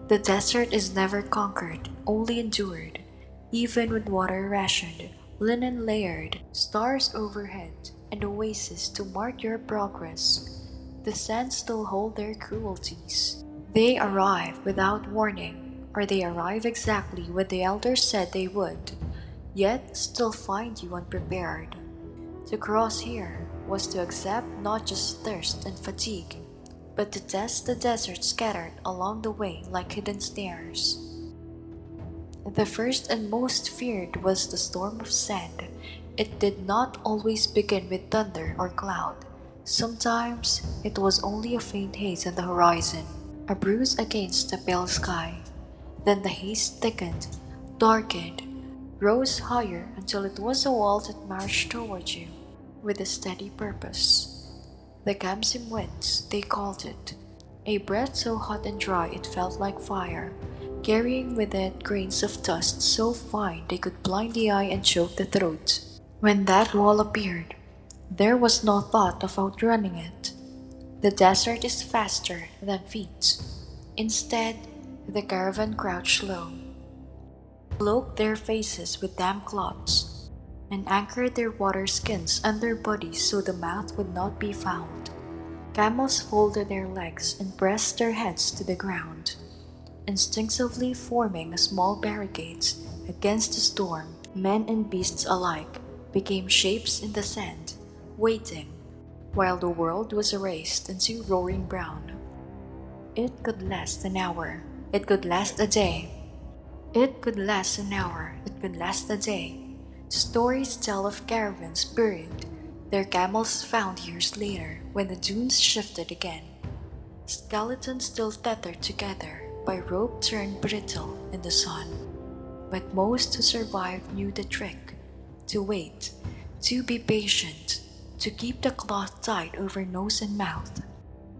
The desert is never conquered, only endured, even with water rationed, linen layered, stars overhead, and oasis to mark your progress. The sands still hold their cruelties. They arrive without warning, or they arrive exactly when the elders said they would, yet still find you unprepared. To cross here was to accept not just thirst and fatigue, but to test the desert scattered along the way like hidden snares. The first and most feared was the storm of sand. It did not always begin with thunder or cloud. Sometimes it was only a faint haze on the horizon, a bruise against the pale sky. Then the haze thickened, darkened, rose higher until it was a wall that marched toward you with a steady purpose. The Gamsim winds, they called it, a breath so hot and dry it felt like fire, carrying with it grains of dust so fine they could blind the eye and choke the throat. When that wall appeared, there was no thought of outrunning it. The desert is faster than feet. Instead, the caravan crouched low, cloaked their faces with damp cloths, and anchored their water skins under bodies so the mouth would not be found. Camels folded their legs and pressed their heads to the ground, instinctively forming small barricades against the storm. Men and beasts alike became shapes in the sand, waiting, while the world was erased into roaring brown. It could last an hour, it could last a day. It could last an hour, it could last a day. Stories tell of caravans buried, their camels found years later when the dunes shifted again. Skeletons still tethered together by rope turned brittle in the sun. But most who survived knew the trick: to wait, to be patient, to keep the cloth tight over nose and mouth,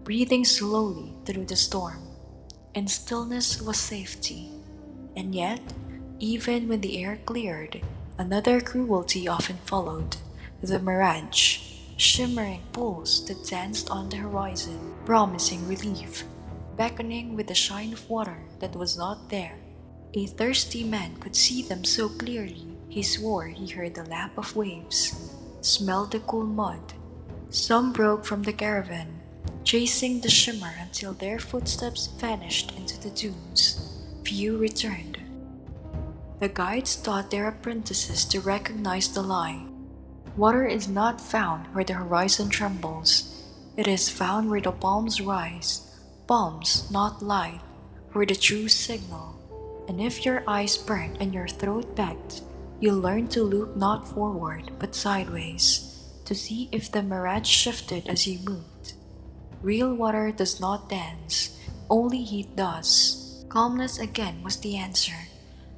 breathing slowly through the storm. And stillness was safety. And yet, even when the air cleared, another cruelty often followed: the mirage, shimmering pools that danced on the horizon, promising relief, beckoning with the shine of water that was not there. A thirsty man could see them so clearly, he swore he heard the lap of waves, smelled the cool mud. Some broke from the caravan, chasing the shimmer until their footsteps vanished into the dunes. Few returned. The guides taught their apprentices to recognize the lie. Water is not found where the horizon trembles. It is found where the palms rise, palms not light, where the true signal. And if your eyes burnt and your throat begged, you learn to look not forward but sideways, to see if the mirage shifted as you moved. Real water does not dance, only heat does. Calmness again was the answer,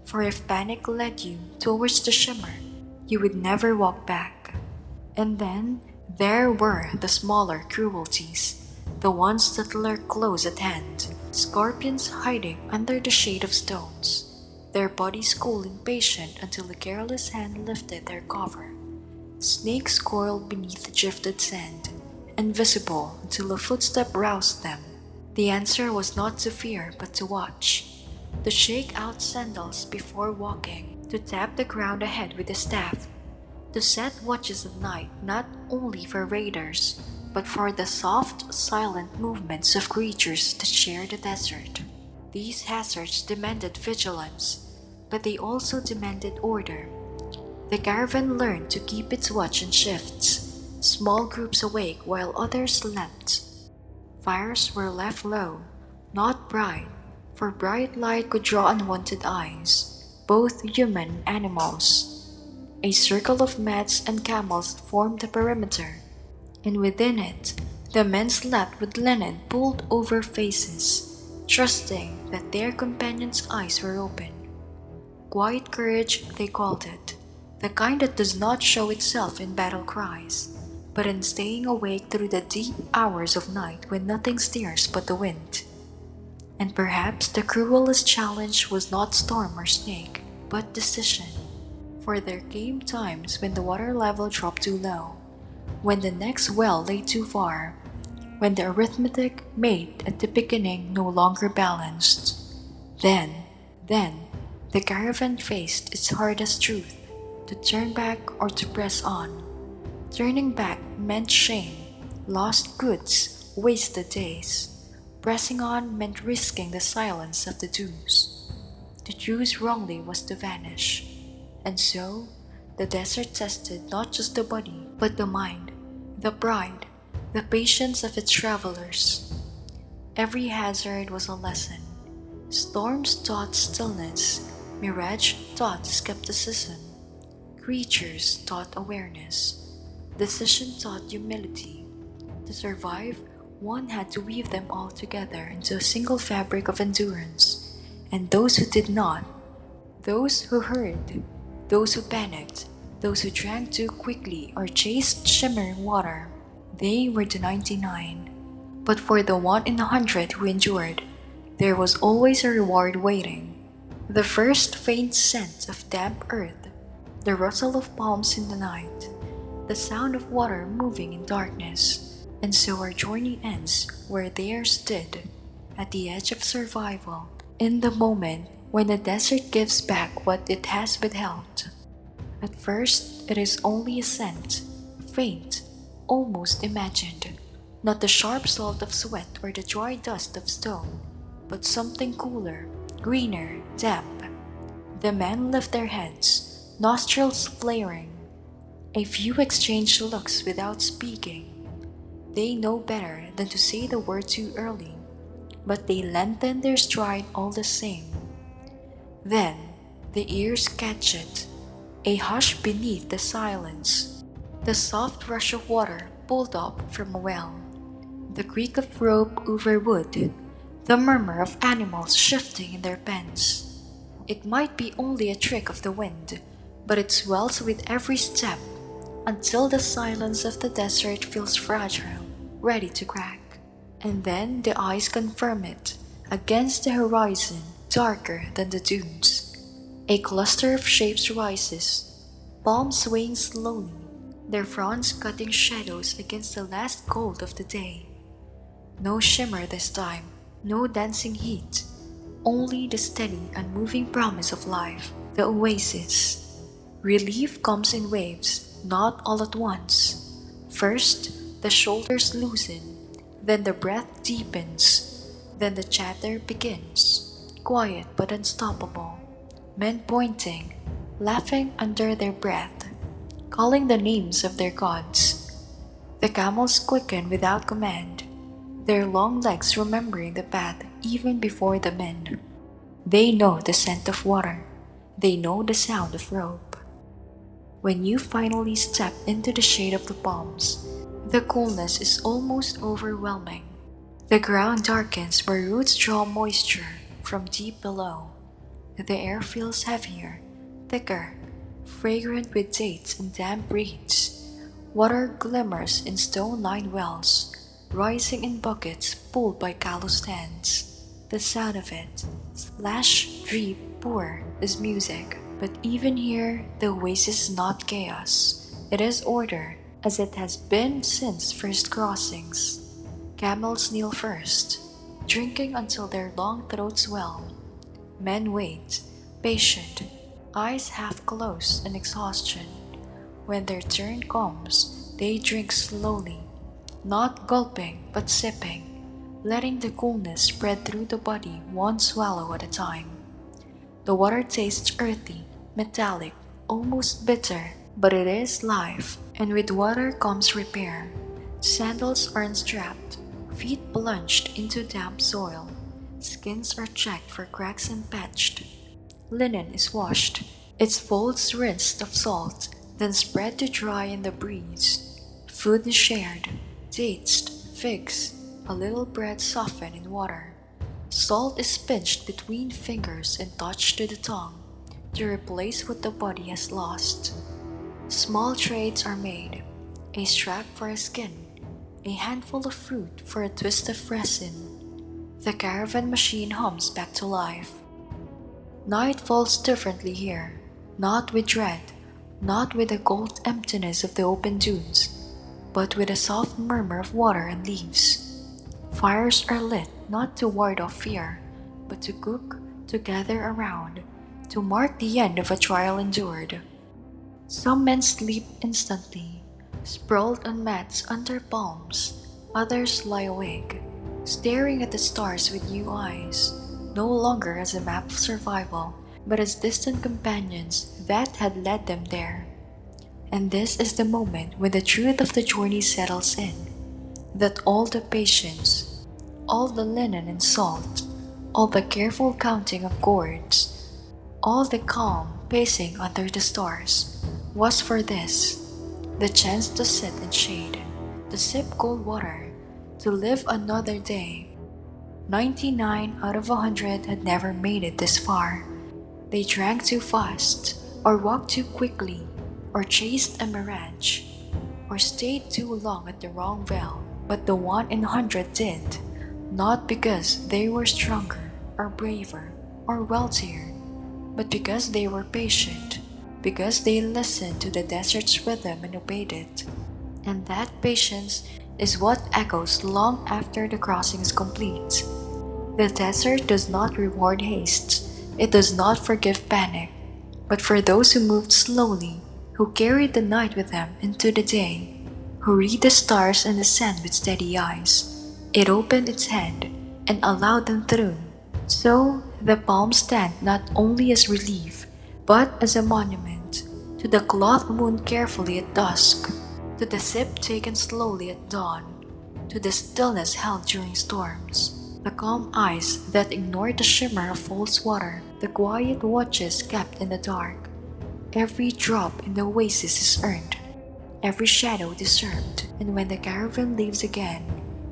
for if panic led you towards the shimmer, you would never walk back. And then there were the smaller cruelties, the ones that lurk close at hand, scorpions hiding under the shade of stones, their bodies cooling patient until a careless hand lifted their cover. Snakes coiled beneath the drifted sand, invisible until a footstep roused them. The answer was not to fear but to watch, to shake out sandals before walking, to tap the ground ahead with a staff, to set watches at night not only for raiders, but for the soft, silent movements of creatures that share the desert. These hazards demanded vigilance, but they also demanded order. The caravan learned to keep its watch in shifts, small groups awake while others slept. Fires were left low, not bright, for bright light could draw unwanted eyes, both human and animals. A circle of mats and camels formed the perimeter, and within it, the men slept with linen pulled over faces, trusting that their companions' eyes were open. Quiet courage, they called it, the kind that does not show itself in battle cries, but in staying awake through the deep hours of night when nothing stirs but the wind. And perhaps the cruelest challenge was not storm or snake, but decision. For there came times when the water level dropped too low, when the next well lay too far, when the arithmetic made at the beginning no longer balanced. Then, then, the caravan faced its hardest truth, to turn back or to press on. Turning back meant shame, lost goods, wasted days. Pressing on meant risking the silence of the dunes. To choose wrongly was to vanish. And so, the desert tested not just the body, but the mind, the pride, the patience of its travelers. Every hazard was a lesson. Storms taught stillness, mirage taught skepticism, creatures taught awareness, decision taught humility. To survive, one had to weave them all together into a single fabric of endurance. And those who did not, those who hurried, those who panicked, those who drank too quickly or chased shimmering water, they were the 99. But for the 1 in 100 who endured, there was always a reward waiting. The first faint scent of damp earth, the rustle of palms in the night, the sound of water moving in darkness. And so our journey ends where theirs did, at the edge of survival, in the moment when the desert gives back what it has withheld. At first, it is only a scent, faint, almost imagined, not the sharp salt of sweat or the dry dust of stone, but something cooler, greener, damp. The men lift their heads, nostrils flaring. A few exchange looks without speaking. They know better than to say the word too early, but they lengthen their stride all the same. Then the ears catch it, a hush beneath the silence, the soft rush of water pulled up from a well, the creak of rope over wood, the murmur of animals shifting in their pens. It might be only a trick of the wind, but it swells with every step until the silence of the desert feels fragile, ready to crack. And then the eyes confirm it, against the horizon, darker than the dunes. A cluster of shapes rises, palms swaying slowly, their fronds cutting shadows against the last gold of the day. No shimmer this time, no dancing heat, only the steady, unmoving promise of life, the oasis. Relief comes in waves, not all at once. First, the shoulders loosen, then the breath deepens, then the chatter begins, quiet but unstoppable. Men pointing, laughing under their breath, calling the names of their gods. The camels quicken without command, their long legs remembering the path even before the men. They know the scent of water, they know the sound of rope. When you finally step into the shade of the palms, the coolness is almost overwhelming. The ground darkens where roots draw moisture from deep below. The air feels heavier, thicker, fragrant with dates and damp reeds. Water glimmers in stone-lined wells, rising in buckets pulled by calloused hands. The sound of it, splash, drip, pour, is music. But even here, the oasis is not chaos. It is order, as it has been since first crossings. Camels kneel first, drinking until their long throats swell. Men wait, patient, eyes half closed in exhaustion. When their turn comes, they drink slowly, not gulping but sipping, letting the coolness spread through the body one swallow at a time. The water tastes earthy, metallic, almost bitter, but it is life, and with water comes repair. Sandals are unstrapped, feet plunged into damp soil, skins are checked for cracks and patched. Linen is washed, its folds rinsed of salt, then spread to dry in the breeze. Food is shared, dates, figs, a little bread softened in water. Salt is pinched between fingers and touched to the tongue to replace what the body has lost. Small trades are made, a strap for a skin, a handful of fruit for a twist of resin. The caravan machine hums back to life. Night falls differently here, not with dread, not with the cold emptiness of the open dunes, but with a soft murmur of water and leaves. Fires are lit not to ward off fear, but to cook, to gather around, to mark the end of a trial endured. Some men sleep instantly, sprawled on mats under palms. Others lie awake, staring at the stars with new eyes, no longer as a map of survival, but as distant companions that had led them there. And this is the moment when the truth of the journey settles in, that all the patience, all the linen and salt, all the careful counting of gourds, all the calm pacing under the stars, was for this, the chance to sit in shade, to sip cold water, to live another day. 99 out of 100 had never made it this far. They drank too fast, or walked too quickly, or chased a mirage, or stayed too long at the wrong well. But the 1 in 100 did, not because they were stronger, or braver, or wealthier, but because they were patient, because they listened to the desert's rhythm and obeyed it. And that patience is what echoes long after the crossing is complete. The desert does not reward haste, it does not forgive panic, but for those who moved slowly, who carried the night with them into the day, who read the stars and the sand with steady eyes, it opened its hand and allowed them through. So the palms stand not only as relief, but as a monument to the cloth wound carefully at dusk, to the sip taken slowly at dawn, to the stillness held during storms, the calm eyes that ignored the shimmer of false water, the quiet watches kept in the dark. Every drop in the oasis is earned, every shadow deserved, and when the caravan leaves again,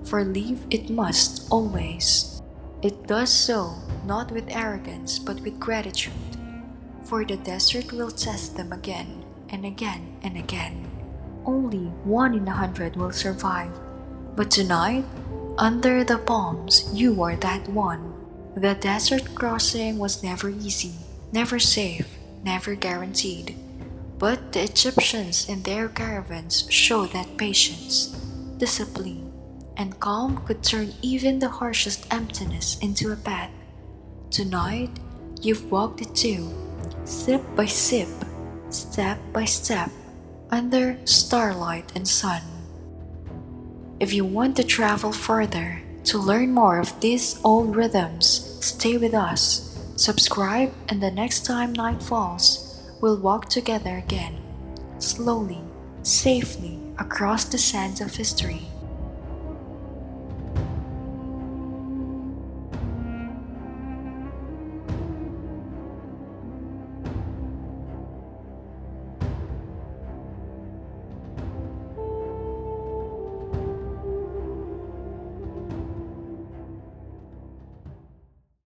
for leave it must always, it does so not with arrogance but with gratitude, for the desert will test them again and again and again. Only 1 in 100 will survive, but tonight, under the palms, you are that one. The desert crossing was never easy, never safe, never guaranteed. But the Egyptians in their caravans showed that patience, discipline, and calm could turn even the harshest emptiness into a path. Tonight, you've walked it too, sip by sip, step by step, under starlight and sun. If you want to travel further, to learn more of these old rhythms, stay with us, subscribe, and the next time night falls, we'll walk together again, slowly, safely across the sands of history.